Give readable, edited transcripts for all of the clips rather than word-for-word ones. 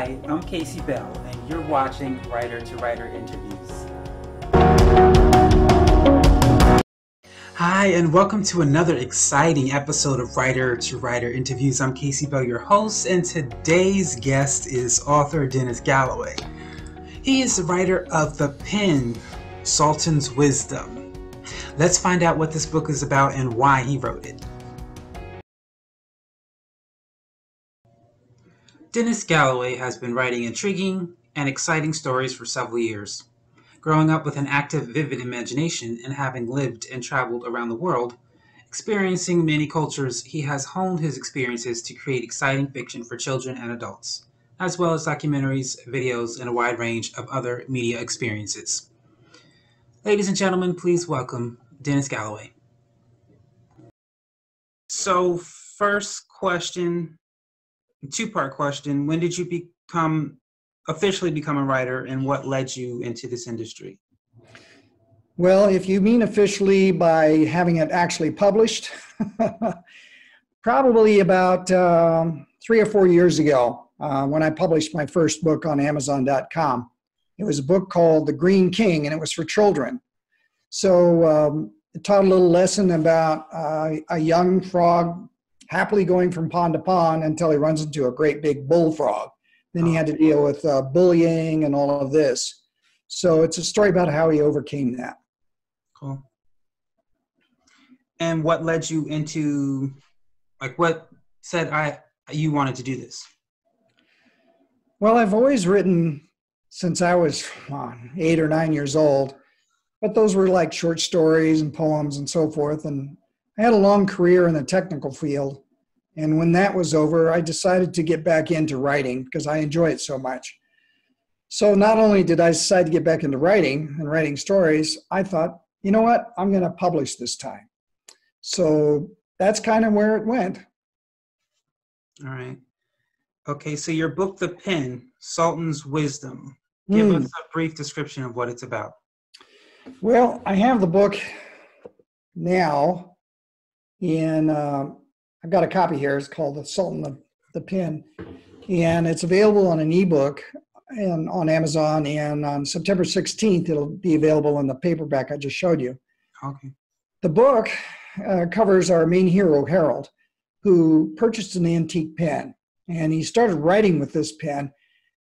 Hi, I'm Casey Bell, and you're watching Writer to Writer Interviews. Hi, and welcome to another exciting episode of Writer to Writer Interviews. I'm Casey Bell, your host, and today's guest is author Dennis Galloway. He is the writer of The Pen, Sultan's Wisdom. Let's find out what this book is about and why he wrote it. Dennis Galloway has been writing intriguing and exciting stories for several years. Growing up with an active, vivid imagination and having lived and traveled around the world, experiencing many cultures, he has honed his experiences to create exciting fiction for children and adults, as well as documentaries, videos, and a wide range of other media experiences. Ladies and gentlemen, please welcome Dennis Galloway. So, first question, two-part question. When did you officially become a writer, and what led you into this industry? Well, if you mean officially by having it actually published, probably about 3 or 4 years ago when I published my first book on Amazon.com. It was a book called The Green King, and it was for children. So it taught a little lesson about a young frog happily going from pond to pond until he runs into a great big bullfrog. Then he had to deal with bullying and all of this. So it's a story about how he overcame that. Cool. And what led you into, what said you wanted to do this? Well, I've always written since I was 8 or 9 years old, but those were like short stories and poems and so forth. And I had a long career in the technical field. And when that was over, I decided to get back into writing because I enjoy it so much. So not only did I decide to get back into writing and writing stories, I thought, you know what, I'm going to publish this time. So that's kind of where it went. All right. Okay, so your book, The Pen, Sultan's Wisdom. Give us a brief description of what it's about. Well, I have the book now in, I've got a copy here. It's called The Sultan of the Pen, and it's available on an ebook and on Amazon, and on September 16th, it'll be available in the paperback I just showed you. Okay. The book covers our main hero, Harold, who purchased an antique pen, and he started writing with this pen,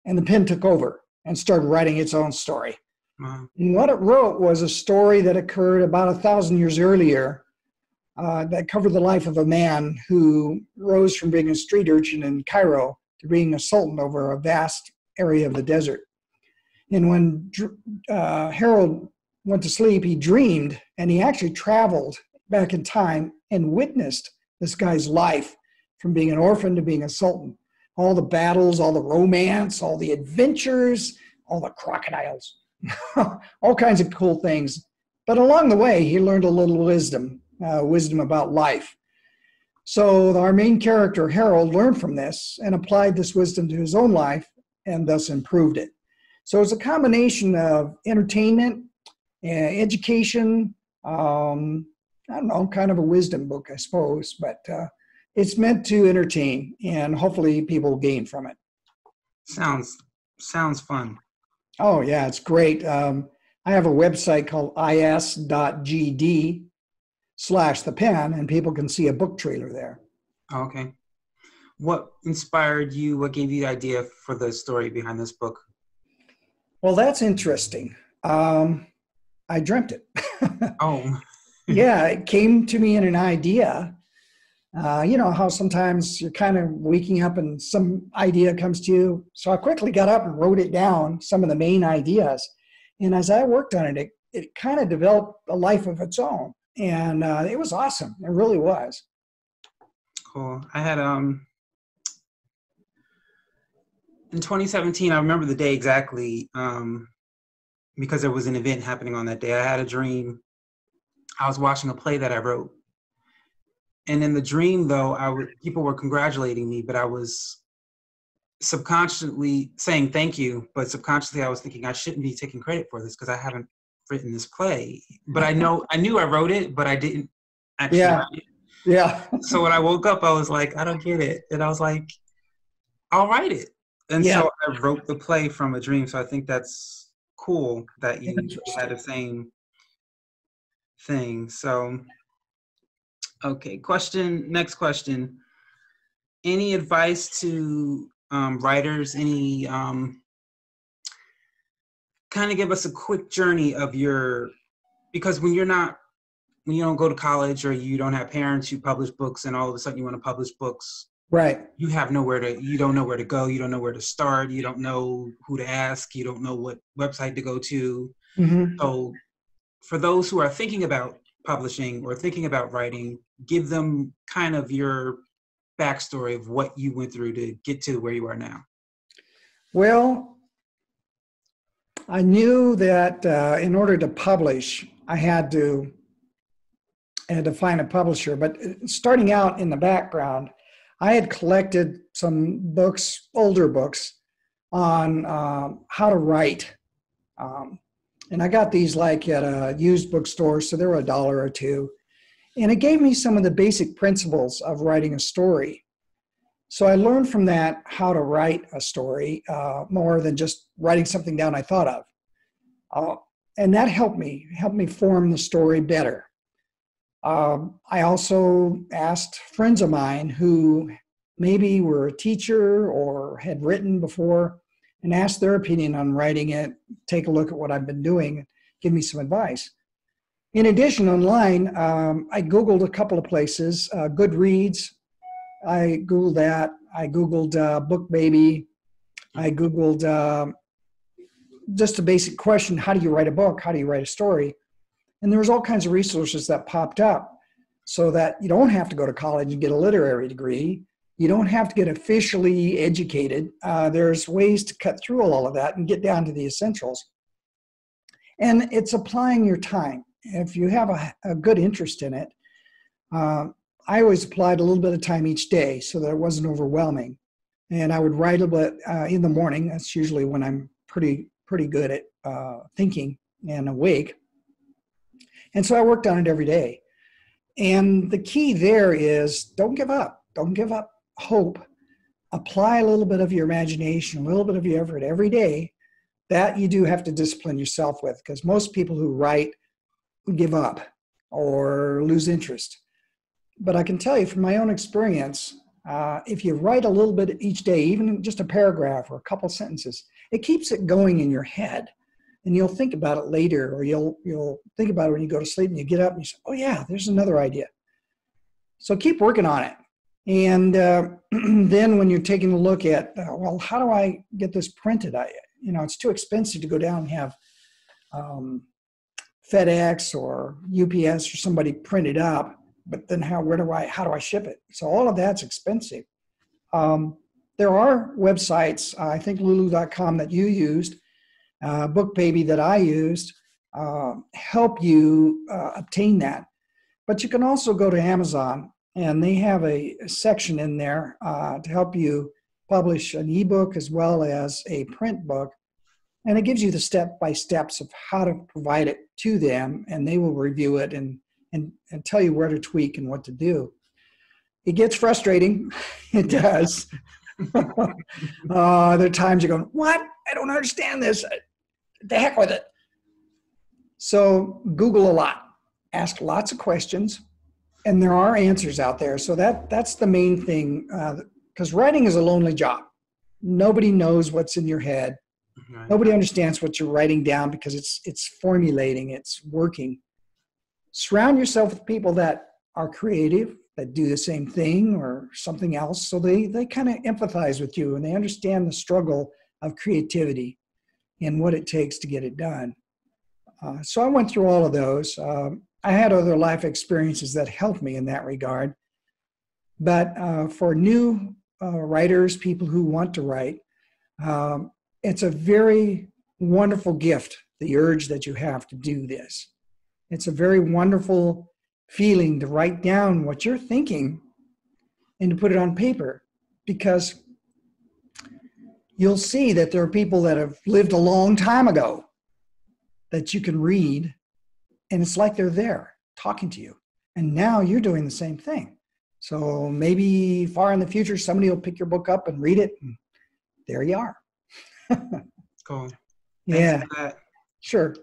and the pen took over and started writing its own story. Wow. And what it wrote was a story that occurred about 1,000 years earlier that covered the life of a man who rose from being a street urchin in Cairo to being a sultan over a vast area of the desert. And when Harold went to sleep, he dreamed, and he actually traveled back in time and witnessed this guy's life from being an orphan to being a sultan. All the battles, all the romance, all the adventures, all the crocodiles. All kinds of cool things. But along the way, he learned a little wisdom about life. So our main character, Harold, learned from this and applied this wisdom to his own life and thus improved it. So it's a combination of entertainment, education, I don't know, kind of a wisdom book, I suppose, but it's meant to entertain, and hopefully people gain from it. Sounds fun. Oh, yeah, it's great. I have a website called is.gd/thepen, and people can see a book trailer there. Okay. What inspired you? What gave you the idea for the story behind this book? Well, that's interesting. I dreamt it. Oh. Yeah, it came to me in an idea. You know how sometimes you're kind of waking up and some idea comes to you. So I quickly got up and wrote it down, some of the main ideas. And as I worked on it, it kind of developed a life of its own. And it was awesome. It really was. Cool. I had, in 2017, I remember the day exactly because there was an event happening on that day. I had a dream. I was watching a play that I wrote. And in the dream, though, people were congratulating me, but I was subconsciously saying thank you, but subconsciously I was thinking I shouldn't be taking credit for this because I haven't written this play. But I knew I wrote it, but I didn't actually write it. Yeah. So when I woke up, I was like, I don't get it. And I was like, I'll write it. And Yeah, so I wrote the play from a dream. So I think that's cool that you had interesting. the same thing. So, okay, question, next question. Any advice to writers? Any kind of give us a quick journey of your, because when you're not, when you don't go to college or you don't have parents, you publish books and all of a sudden you want to publish books, Right. you have nowhere to, you don't know where to go, you don't know where to start, you don't know who to ask, you don't know what website to go to. Hmm. So for those who are thinking about publishing or thinking about writing, give them kind of your backstory of what you went through to get to where you are now. Well, I knew that in order to publish, I had to find a publisher. But starting out in the background, I had collected some books, older books, on how to write. Um, and I got these like at a used bookstore, so they were $1 or $2. And it gave me some of the basic principles of writing a story. So I learned from that how to write a story more than just writing something down I thought of. Uh, and that helped me form the story better. I also asked friends of mine who maybe were a teacher or had written before and asked their opinion on writing it, take a look at what I've been doing, give me some advice. In addition, online, I Googled a couple of places, Goodreads, I Googled that. I Googled Book Baby. I Googled just a basic question, how do you write a book? How do you write a story? And there was all kinds of resources that popped up so that you don't have to go to college and get a literary degree. You don't have to get officially educated. There's ways to cut through all of that and get down to the essentials. And it's applying your time. If you have a good interest in it, I always applied a little bit of time each day so that it wasn't overwhelming. And I would write a bit in the morning. That's usually when I'm pretty good at thinking and awake. And so I worked on it every day. And the key there is don't give up. Don't give up hope. Apply a little bit of your imagination, a little bit of your effort every day. That you do have to discipline yourself with, because most people who write give up or lose interest. But I can tell you from my own experience, if you write a little bit each day, even just a paragraph or a couple sentences, it keeps it going in your head. And you'll think about it later, or you'll think about it when you go to sleep and you get up and you say, oh yeah, there's another idea. So keep working on it. And then when you're taking a look at, well, how do I get this printed? It's too expensive to go down and have FedEx or UPS or somebody print it up. But then how do I ship it? So all of that's expensive. There are websites, I think lulu.com that you used, BookBaby that I used, help you obtain that. But you can also go to Amazon, and they have a section in there to help you publish an ebook as well as a print book. And it gives you the step-by-steps of how to provide it to them, and they will review it and tell you where to tweak and what to do. It gets frustrating. It does. There are times you're going, what? I don't understand this. The heck with it. So Google a lot. Ask lots of questions. And there are answers out there. So that's the main thing. Because writing is a lonely job. Nobody knows what's in your head. Right. Nobody understands what you're writing down because it's formulating, it's working. Surround yourself with people that are creative, that do the same thing or something else. So they kind of empathize with you and they understand the struggle of creativity and what it takes to get it done. So I went through all of those. I had other life experiences that helped me in that regard. But for new writers, people who want to write, it's a very wonderful gift, the urge that you have to do this. It's a very wonderful feeling to write down what you're thinking and to put it on paper, because you'll see that there are people that have lived a long time ago that you can read, and it's like they're there talking to you. And now you're doing the same thing. So maybe far in the future, somebody will pick your book up and read it and there you are. Cool. Thanks Yeah, for that. sure.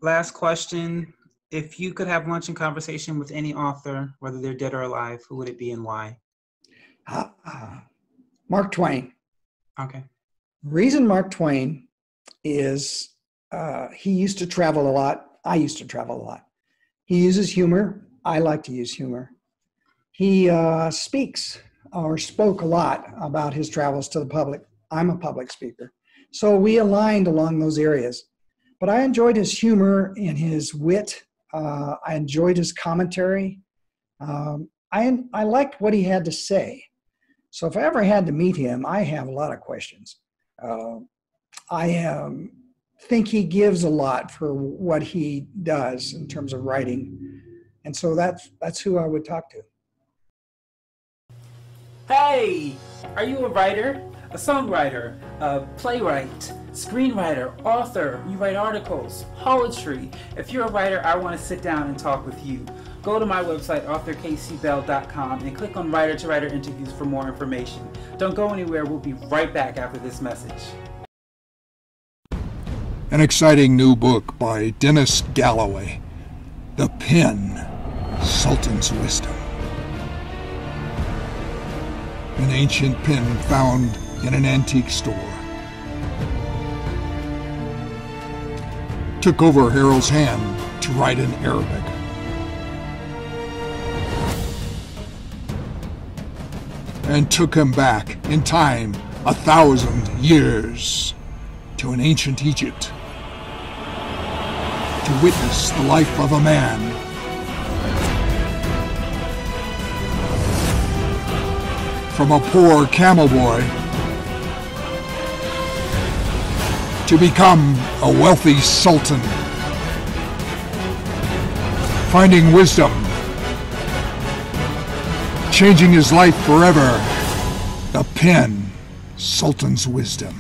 Last question. If you could have lunch and conversation with any author, whether they're dead or alive, who would it be and why? Mark Twain. Okay. Reason Mark Twain is he used to travel a lot. I used to travel a lot. He uses humor. I like to use humor. He speaks or spoke a lot about his travels to the public. I'm a public speaker. So we aligned along those areas. But I enjoyed his humor and his wit. I enjoyed his commentary. I liked what he had to say. So if I ever had to meet him, I have a lot of questions. I think he gives a lot for what he does in terms of writing. And so that's who I would talk to. Hey, are you a writer, a songwriter, a playwright, screenwriter, author? You write articles, poetry. If you're a writer, I want to sit down and talk with you. Go to my website, authorkcbell.com, and click on Writer to Writer interviews for more information. Don't go anywhere. We'll be right back after this message. An exciting new book by Dennis Galloway, The Pen, Sultan's Wisdom. An ancient pen found in an antique store. Took over Harold's hand to write in Arabic. And took him back in time 1,000 years to an ancient Egypt to witness the life of a man from a poor camel boy to become a wealthy sultan, finding wisdom, changing his life forever. The Pen, Sultan's Wisdom.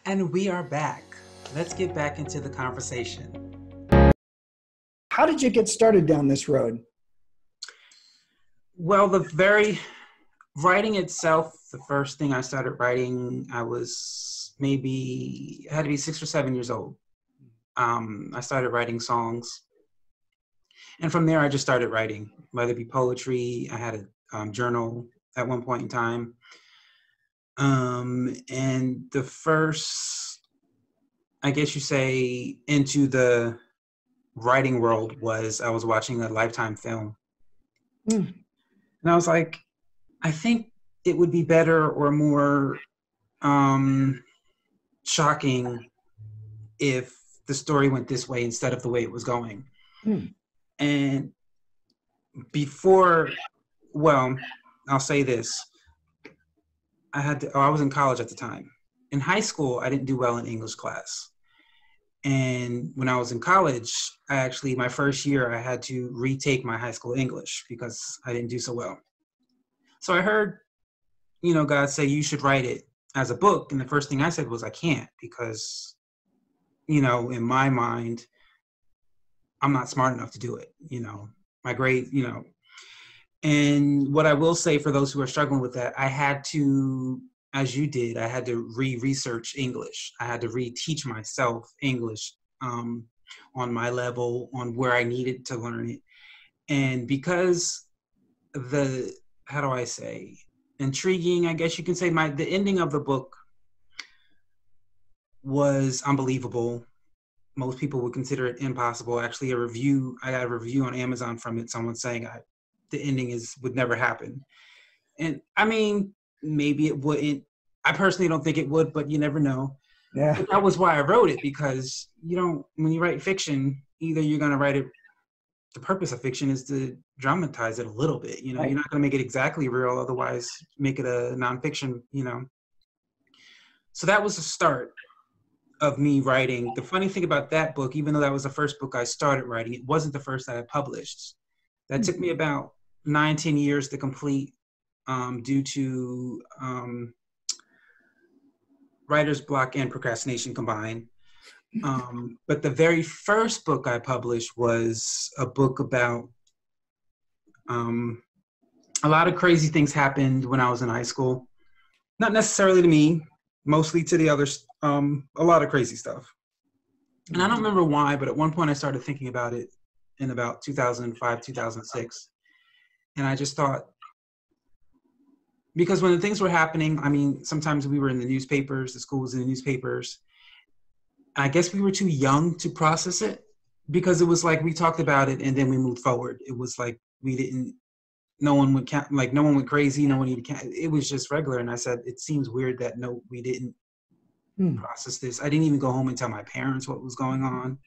And we are back. Let's get back into the conversation. How did you get started down this road? Well, writing itself, the first thing I started writing, I was I had to be 6 or 7 years old. I started writing songs. And from there, I just started writing, whether it be poetry. I had a journal at one point in time. And the first, I guess you say, into the writing world was I was watching a Lifetime film. And I was like, I think it would be better or more shocking if the story went this way instead of the way it was going. And I'll say this. I was in college at the time. In high school, I didn't do well in English class. And when I was in college, my first year, I had to retake my high school English because I didn't do so well. So I heard, God say you should write it as a book. And the first thing I said was I can't because, in my mind, I'm not smart enough to do it. My grade, And what I will say for those who are struggling with that, I had to, as you did, I had to research English. I had to reteach myself English on my level, on where I needed to learn it. And because intriguing, I guess you can say, the ending of the book was unbelievable. Most people would consider it impossible. Actually, I got a review on Amazon from it, someone saying the ending would never happen. And I mean, maybe it wouldn't. I personally don't think it would, but you never know. Yeah. But that was why I wrote it, because when you write fiction, either you're going to write it, the purpose of fiction is to dramatize it a little bit. Right. You're not going to make it exactly real, otherwise make it a nonfiction, So that was the start of me writing. The funny thing about that book, even though that was the first book I started writing, it wasn't the first that I published. That took me about 9-10 years to complete due to writer's block and procrastination combined. But the very first book I published was a book about a lot of crazy things happened when I was in high school. Not necessarily to me, mostly to the others. A lot of crazy stuff. And I don't remember why, but at one point I started thinking about it in about 2005, 2006. And I just thought, because when the things were happening, I mean, sometimes we were in the newspapers, the school was in the newspapers. I guess we were too young to process it, because it was like we talked about it and then we moved forward. It was like no one went crazy, no one needed it was just regular. And I said, it seems weird that we didn't process this. I didn't even go home and tell my parents what was going on.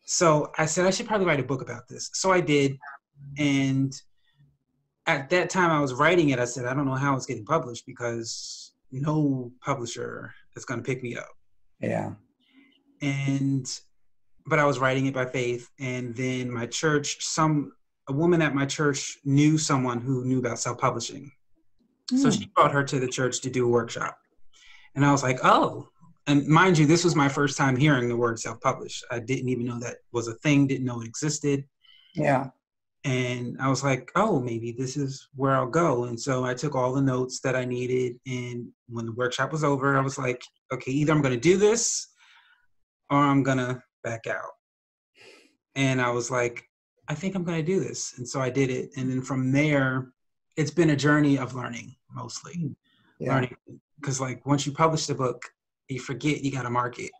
So I said, I should probably write a book about this. So I did. And at that time I was writing it, I said, I don't know how it's getting published, because no publisher is going to pick me up. Yeah. But I was writing it by faith. And then my church, a woman at my church knew someone who knew about self-publishing. So she brought her to the church to do a workshop. And I was like, oh, and mind you, this was my first time hearing the word self-publish. I didn't even know that was a thing, didn't know it existed. Yeah. And I was like, oh, maybe this is where I'll go. And so I took all the notes that I needed. And when the workshop was over, I was like, okay, either I'm going to do this or I'm going to back out. And I was like, I think I'm going to do this. And so I did it. And then from there, it's been a journey of learning, mostly. Yeah. Learning. Because like once you publish the book, you forget you got to market.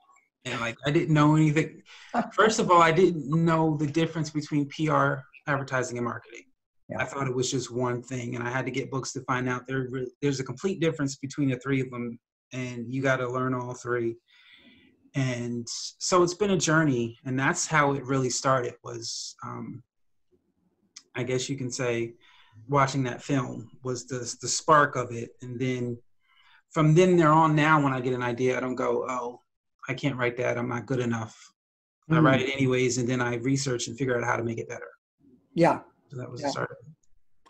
And like, I didn't know anything. First of all, I didn't know the difference between PR, advertising, and marketing. Yeah. I thought it was just one thing. And I had to get books to find out there's a complete difference between the three of them. And you got to learn all three. And so it's been a journey. And that's how it really started, was, I guess you can say, watching that film was the spark of it. And then from then there on, now when I get an idea, I don't go, oh, I can't write that, I'm not good enough. I write it anyways, and then I research and figure out how to make it better. Yeah. So that was the start of it.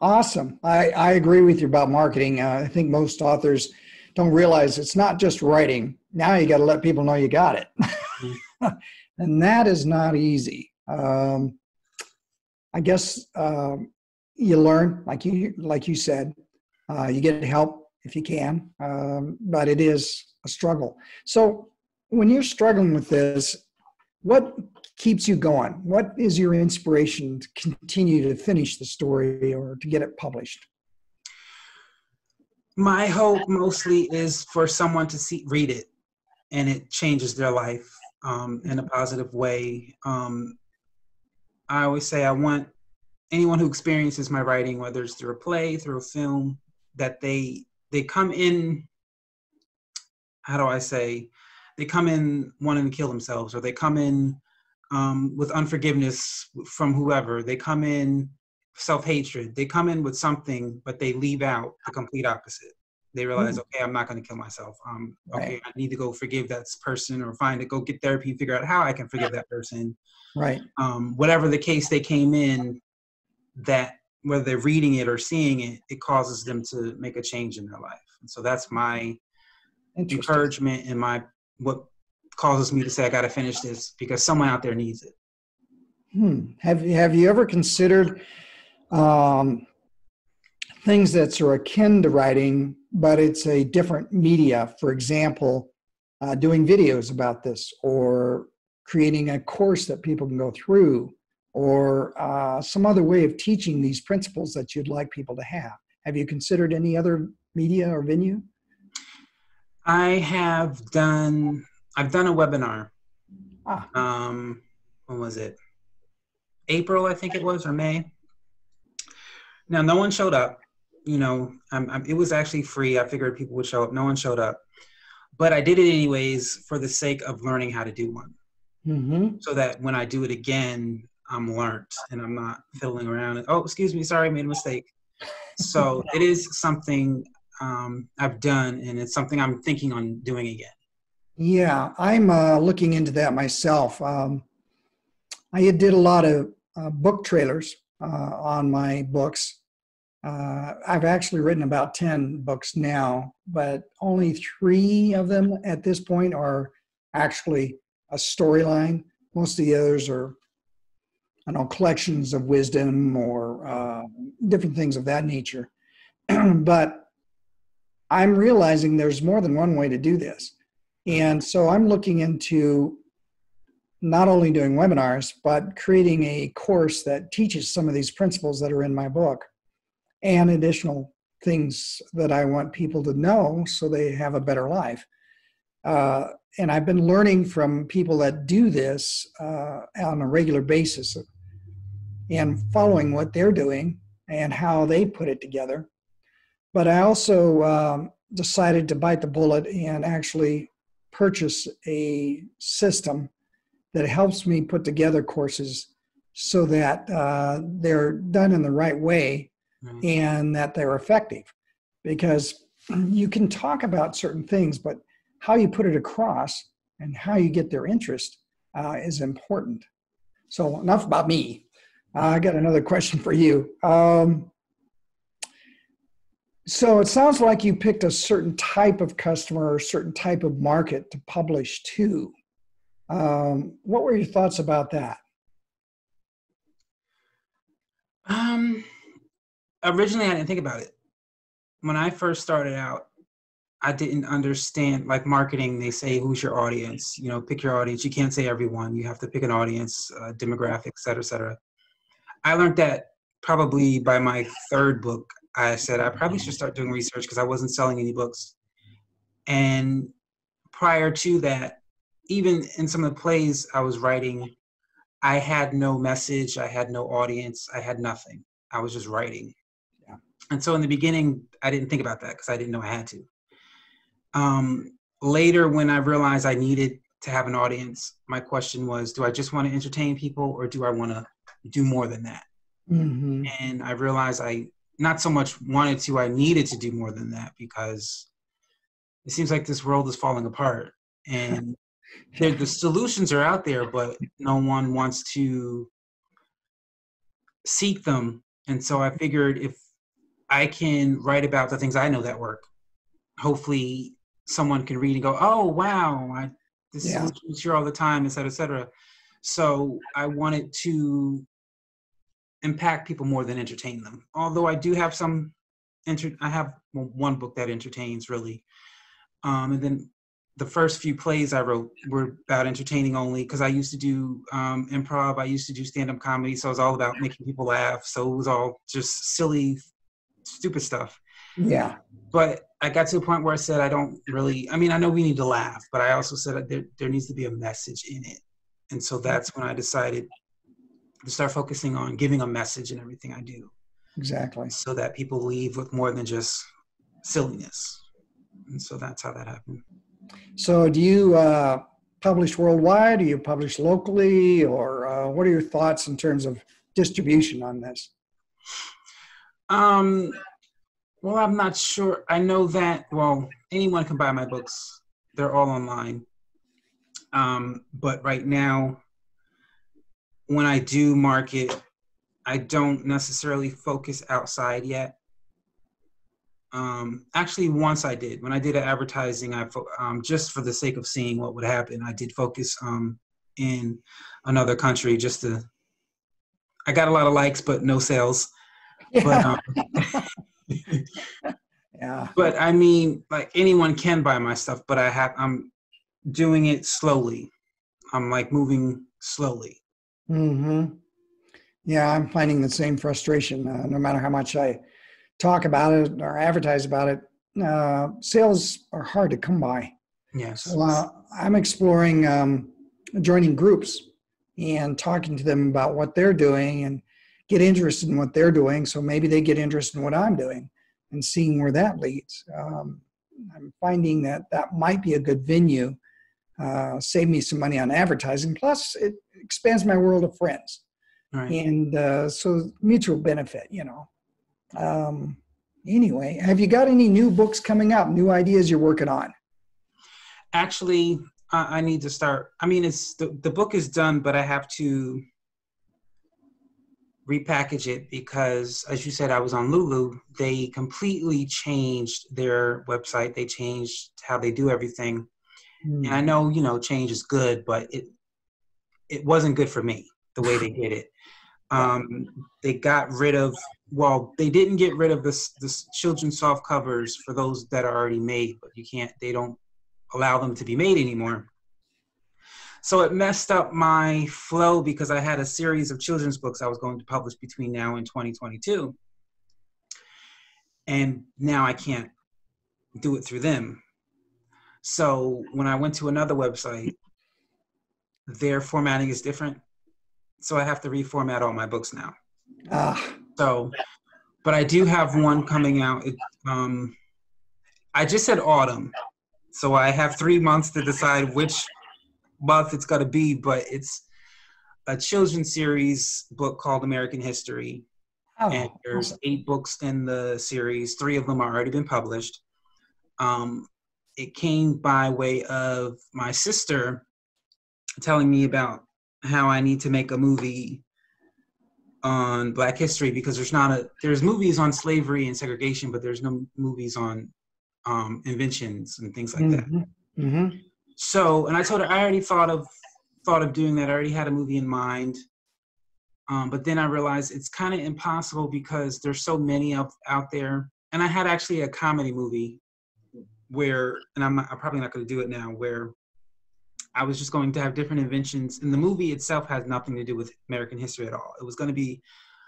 Awesome. I agree with you about marketing. I think most authors don't realize it's not just writing. Now you got to let people know you got it. And that is not easy. I guess you learn, like you said, you get help if you can, but it is a struggle. So when you're struggling with this, what keeps you going? What is your inspiration to continue to finish the story or to get it published? My hope mostly is for someone to read it and it changes their life in a positive way. I always say I want anyone who experiences my writing, whether it's through a play, through a film, that they come in, how do I say, they come in wanting to kill themselves, or they come in with unforgiveness from whoever. They come in self-hatred. They come in with something, but they leave out the complete opposite. They realize, okay, I'm not going to kill myself. Okay, I need to go forgive that person, or go get therapy, figure out how I can forgive that person. Right. Whatever the case they came in, that whether they're reading it or seeing it, it causes them to make a change in their life. And so that's my encouragement and what causes me to say I got to finish this, because someone out there needs it. Have you ever considered things that are akin to writing, but it's a different media? For example, doing videos about this, or creating a course that people can go through, or some other way of teaching these principles that you'd like people to have. Have you considered any other media or venue? I've done a webinar. When was it? April, I think it was, or May. Now, no one showed up. You know, it was actually free. I figured people would show up. No one showed up. But I did it anyways for the sake of learning how to do one. So that when I do it again, I'm learned and I'm not fiddling around and, oh, excuse me, sorry, I made a mistake. So it is something I've done, and it's something I'm thinking on doing again. Yeah, I'm looking into that myself. I did a lot of book trailers on my books. I've actually written about 10 books now, but only 3 of them at this point are actually a storyline. Most of the others are, I don't know, collections of wisdom or different things of that nature. But I'm realizing there's more than one way to do this. And so I'm looking into not only doing webinars, but creating a course that teaches some of these principles that are in my book and additional things that I want people to know so they have a better life. And I've been learning from people that do this on a regular basis and following what they're doing and how they put it together. But I also decided to bite the bullet and actually purchase a system that helps me put together courses so that they're done in the right way and that they're effective. Because you can talk about certain things, but how you put it across and how you get their interest is important. So enough about me. I got another question for you. So it sounds like you picked a certain type of customer or a certain type of market to publish to. What were your thoughts about that? Originally, I didn't think about it. When I first started out, I didn't understand, like marketing, they say, who's your audience? You know, pick your audience. You can't say everyone. You have to pick an audience, demographic, et cetera, et cetera. I learned that probably by my third book. I said I probably should start doing research because I wasn't selling any books. And prior to that, even in some of the plays I was writing, I had no message, I had no audience, I had nothing. I was just writing. Yeah. And so in the beginning, I didn't think about that because I didn't know I had to. Later, when I realized I needed to have an audience, my question was, do I just want to entertain people or do I want to do more than that? Mm-hmm. And I realized I not so much wanted to, I needed to do more than that because it seems like this world is falling apart and the solutions are out there, but no one wants to seek them. And so I figured if I can write about the things I know that work, hopefully someone can read and go, oh, wow, this is what's here all the time, et cetera, et cetera. So I wanted to impact people more than entertain them. Although I do have I have one book that entertains really. And then the first few plays I wrote were about entertaining only because I used to do improv. I used to do stand-up comedy. So it was all about making people laugh. So it was all just silly, stupid stuff. Yeah. But I got to a point where I said, I know we need to laugh, but I also said there needs to be a message in it. And so that's when I decided to start focusing on giving a message in everything I do. Exactly. So that people leave with more than just silliness. And so that's how that happened. So do you publish worldwide? Do you publish locally? Or what are your thoughts in terms of distribution on this? Well, I'm not sure. I know that, anyone can buy my books. They're all online. But right now, when I do market, I don't necessarily focus outside yet. Actually, once I did. When I did advertising, just for the sake of seeing what would happen, I did focus in another country I got a lot of likes, but no sales. Yeah. But, yeah. But I mean, like anyone can buy my stuff, but I'm doing it slowly. I'm like moving slowly. Mm-hmm. Yeah, I'm finding the same frustration. No matter how much I talk about it or advertise about it, sales are hard to come by. Yes. So I'm exploring joining groups and talking to them about what they're doing and get interested in what they're doing. So maybe they get interested in what I'm doing and seeing where that leads. I'm finding that might be a good venue, save me some money on advertising. Plus, it expands my world of friends. Right. And so mutual benefit, Anyway, have you got any new books coming up, new ideas you're working on? Actually, I need to start. I mean, the book is done, but I have to repackage it because, as you said, I was on Lulu. They completely changed their website. They changed how they do everything. And I know, you know, change is good, but it wasn't good for me the way they did it. They got rid of, well, they didn't get rid of this children's soft covers for those that are already made, but they don't allow them to be made anymore. So it messed up my flow because I had a series of children's books I was going to publish between now and 2022. And now I can't do it through them. So when I went to another website, their formatting is different. So I have to reformat all my books now. So, but I do have one coming out. I just said autumn. So I have 3 months to decide which month it's going to be, but it's a children's series book called American History. And there's 8 books in the series. 3 of them are already been published. It came by way of my sister telling me about how I need to make a movie on Black history because there's movies on slavery and segregation, but there's no movies on inventions and things like that. So, and I told her I already thought of doing that. I already had a movie in mind. But then I realized it's kind of impossible because there's so many out there. And I had actually a comedy movie where, and I'm probably not going to do it now, where I was just going to have different inventions. And the movie itself has nothing to do with American history at all. It was going to be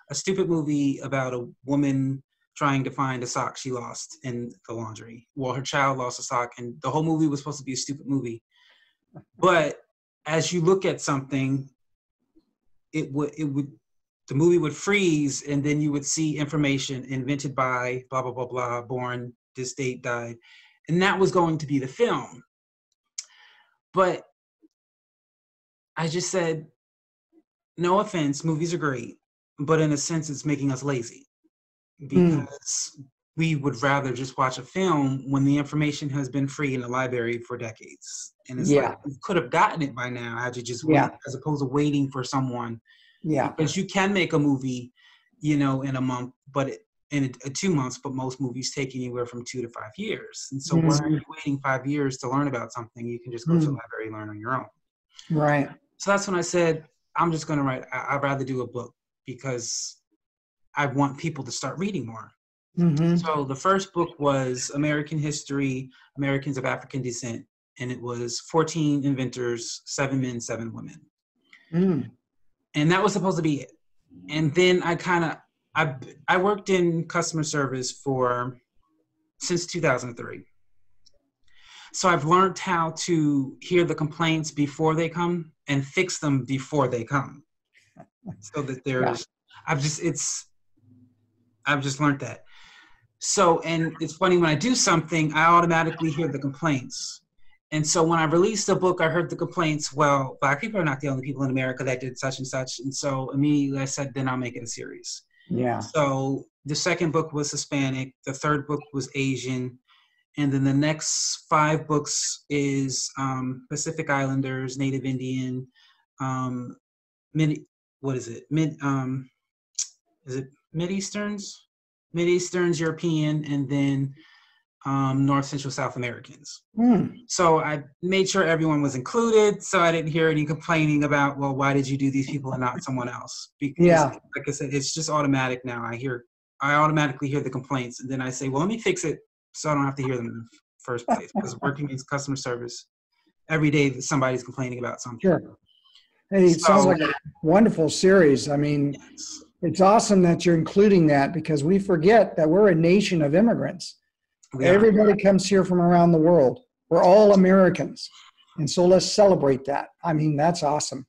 a stupid movie about a woman trying to find a sock she lost in the laundry. Well, her child lost a sock, and the whole movie was supposed to be a stupid movie. But as you look at something, the movie would freeze, and then you would see information invented by blah, blah, blah, blah, born, this date, died. And that was going to be the film. But I just said, no offense, movies are great, but in a sense, it's making us lazy because we would rather just watch a film when the information has been free in the library for decades. And it's like, you could have gotten it by now had you just wait, as opposed to waiting for someone. Because you can make a movie, you know, in a month, but in 2 months, but most movies take anywhere from 2 to 5 years. And so why are you waiting 5 years to learn about something? You can just go to the library and learn on your own. Right. So that's when I said, I'm just going to write, I'd rather do a book because I want people to start reading more. So the first book was American History, Americans of African Descent. And it was 14 inventors, 7 men, 7 women. And that was supposed to be it. And then I worked in customer service since 2003. So I've learned how to hear the complaints before they come and fix them before they come. So that I've just learned that. So, and it's funny, when I do something, I automatically hear the complaints. And so when I released the book, I heard the complaints, well, Black people are not the only people in America that did such and such. And so immediately I said, then I'll make it a series. So the second book was Hispanic. The third book was Asian. And then the next 5 books is Pacific Islanders, Native Indian, Mid-Easterns, European, and then North, Central, South Americans. So I made sure everyone was included, so I didn't hear any complaining about, well, why did you do these people and not someone else? Because, like I said, it's just automatic now. I automatically hear the complaints, and then I say, well, let me fix it so I don't have to hear them in the first place. Because working in customer service, every day somebody's complaining about something. Hey, it sounds like a wonderful series. I mean, it's awesome that you're including that because we forget that we're a nation of immigrants. Everybody comes here from around the world. We're all Americans. And so let's celebrate that. I mean, that's awesome.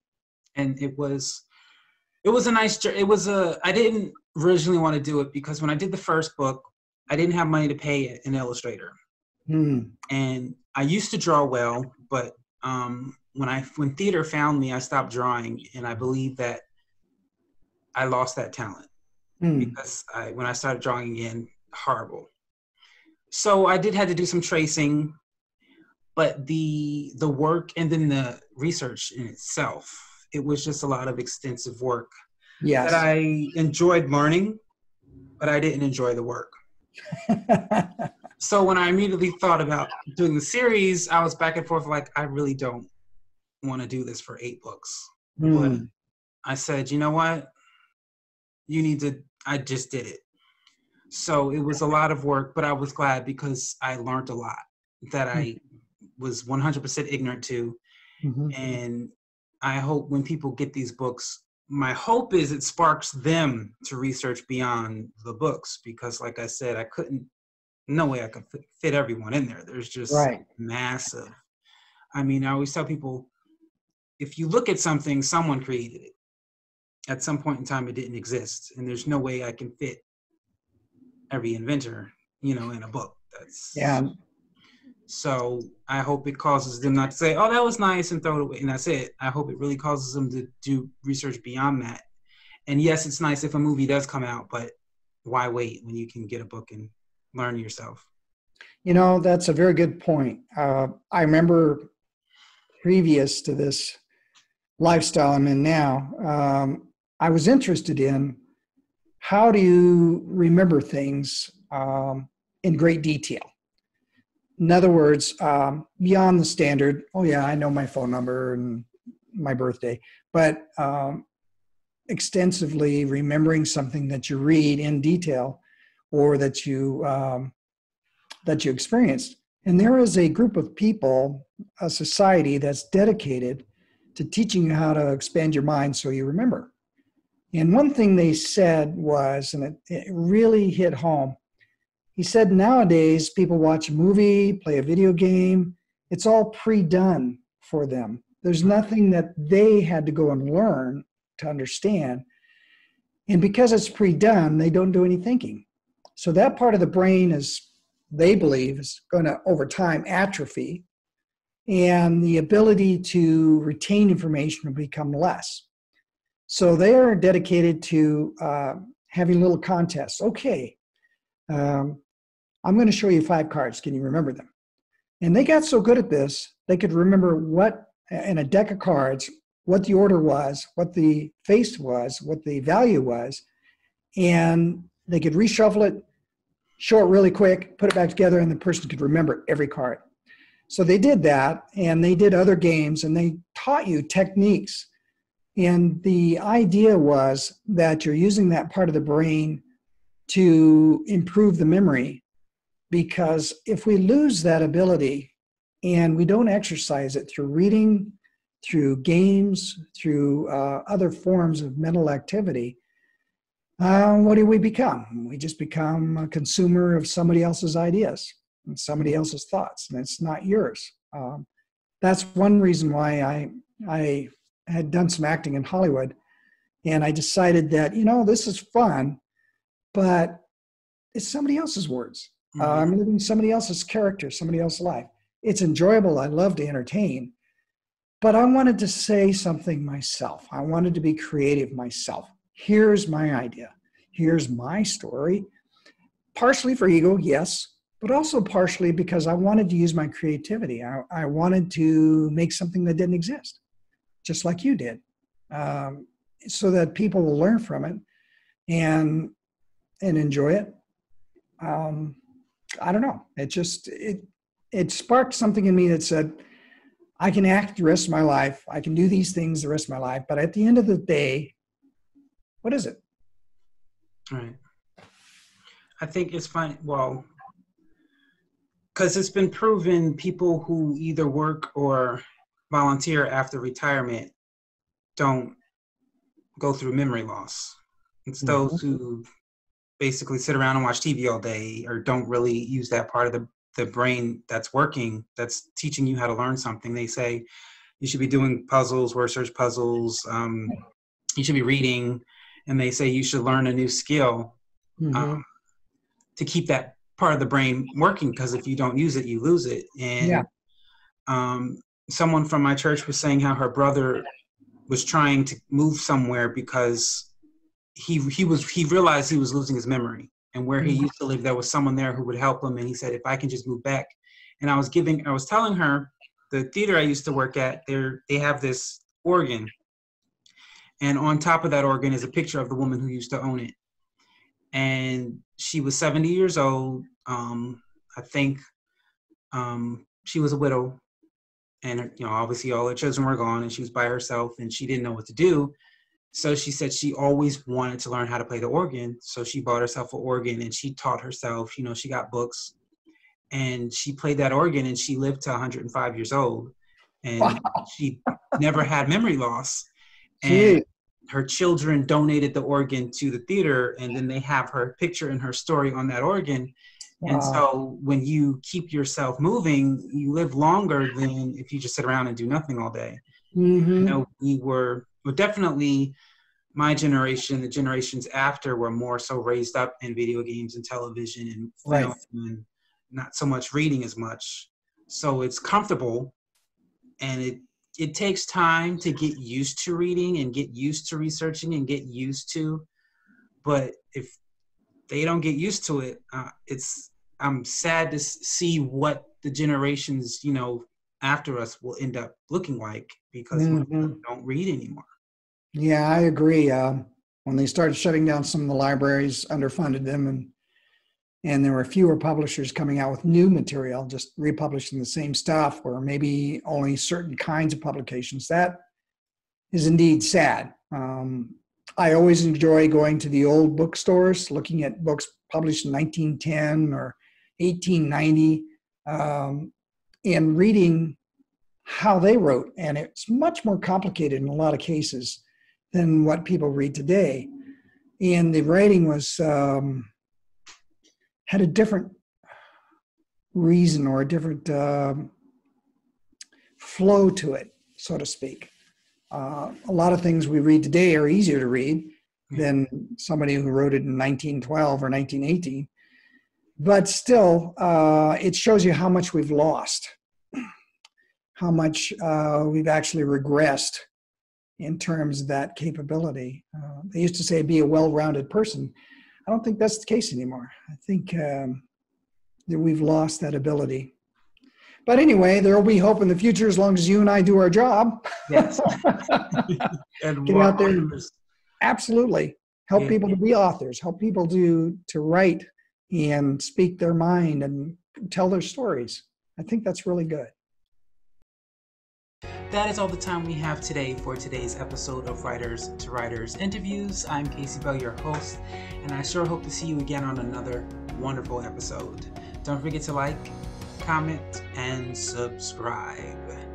And it was a nice journey. I didn't originally want to do it because when I did the first book, I didn't have money to pay an illustrator. And I used to draw well, but when theater found me, I stopped drawing. And I believe that I lost that talent because when I started drawing again, horrible. So I did have to do some tracing, but the work and then the research in itself, it was just a lot of extensive work that I enjoyed learning, but I didn't enjoy the work. So when I immediately thought about doing the series, I was back and forth like, I really don't want to do this for 8 books. But I said, you know what? You need to, I just did it. So it was a lot of work, but I was glad because I learned a lot that I was 100% ignorant to. And I hope when people get these books, my hope is it sparks them to research beyond the books, because like I said, no way I could fit everyone in there. There's just massive. I mean, I always tell people, if you look at something, someone created it. At some point in time, it didn't exist. And there's no way I can fit every inventor, in a book. So I hope it causes them not to say, oh, that was nice, and throw it away, and that's it. I hope it really causes them to do research beyond that. And yes, it's nice if a movie does come out, but why wait when you can get a book and learn yourself? That's a very good point. I remember previous to this lifestyle I'm in now, I was interested in how do you remember things in great detail. In other words, beyond the standard, oh yeah, I know my phone number and my birthday, but extensively remembering something that you read in detail or that you experienced. And there is a group of people, a society that's dedicated to teaching you how to expand your mind so you remember. And one thing they said was, and it really hit home, he said nowadays people watch a movie, play a video game, it's all pre-done for them. There's nothing that they had to go and learn to understand. And because it's pre-done, they don't do any thinking. So that part of the brain they believe, is going to, over time, atrophy. And the ability to retain information will become less. So they are dedicated to having little contests. Okay, I'm going to show you 5 cards. Can you remember them? And they got so good at this, they could remember what, in a deck of cards, what the order was, what the face was, what the value was, and they could reshuffle it, show it really quick, put it back together, and the person could remember every card. So they did that, and they did other games, and they taught you techniques. And the idea was that you're using that part of the brain to improve the memory, because if we lose that ability and we don't exercise it through reading, through games, through other forms of mental activity, what do we become? We just become a consumer of somebody else's ideas and somebody else's thoughts, and it's not yours. That's one reason why I had done some acting in Hollywood, and I decided that, this is fun, but it's somebody else's words. I'm living somebody else's character, somebody else's life. It's enjoyable. I love to entertain, but I wanted to say something myself. I wanted to be creative myself. Here's my idea. Here's my story. Partially for ego, yes, but also partially because I wanted to use my creativity. I wanted to make something that didn't exist, just like you did, so that people will learn from it and enjoy it. I don't know. It sparked something in me that said, I can act the rest of my life. I can do these things the rest of my life. But at the end of the day, what is it? Right. I think it's fine. Well, because it's been proven people who either work or volunteer after retirement don't go through memory loss. It's those who basically sit around and watch TV all day or don't really use that part of the brain that's working, that's teaching you how to learn something. They say you should be doing puzzles, word search puzzles. You should be reading, and they say you should learn a new skill to keep that part of the brain working, because if you don't use it, you lose it. And someone from my church was saying how her brother was trying to move somewhere because he realized he was losing his memory, and where he used to live, there was someone there who would help him. And he said, if I can just move back. And I was telling her, the theater I used to work at, they have this organ, and on top of that organ is a picture of the woman who used to own it. And she was 70 years old. I think she was a widow, and obviously all her children were gone, and she was by herself, and she didn't know what to do. So she said she always wanted to learn how to play the organ. So she bought herself an organ, and she taught herself. She got books, and she played that organ, and she lived to 105 years old, and Wow. she never had memory loss. Gee. And her children donated the organ to the theater, and then they have her picture and her story on that organ. And Wow. so when you keep yourself moving, you live longer than if you just sit around and do nothing all day. Mm-hmm. We were definitely, my generation, the generations after, were more so raised up in video games and television and film, Right. and not so much reading as much. So it's comfortable, and it takes time to get used to reading and get used to researching and get used to. But if they don't get used to it, I'm sad to see what the generations after us will end up looking like, because most of them don't read anymore. Yeah, I agree. When they started shutting down some of the libraries, underfunded them, and there were fewer publishers coming out with new material, just republishing the same stuff, or maybe only certain kinds of publications. That is indeed sad. I always enjoy going to the old bookstores, looking at books published in 1910 or 1890, and reading how they wrote. And it's much more complicated in a lot of cases than what people read today. And the writing was had a different reason, or a different flow to it, so to speak. A lot of things we read today are easier to read than somebody who wrote it in 1912 or 1918. But still, it shows you how much we've lost, how much we've actually regressed in terms of that capability. They used to say be a well-rounded person. I don't think that's the case anymore. I think that we've lost that ability. But anyway, there will be hope in the future as long as you and I do our job. Yes. And Get out there and authors. absolutely help people to be authors, help people to write and speak their mind and tell their stories. I think that's really good. That is all the time we have today for today's episode of Writers to Writers Interviews. I'm Casey Bell, your host, and I sure hope to see you again on another wonderful episode. Don't forget to like, comment, and subscribe.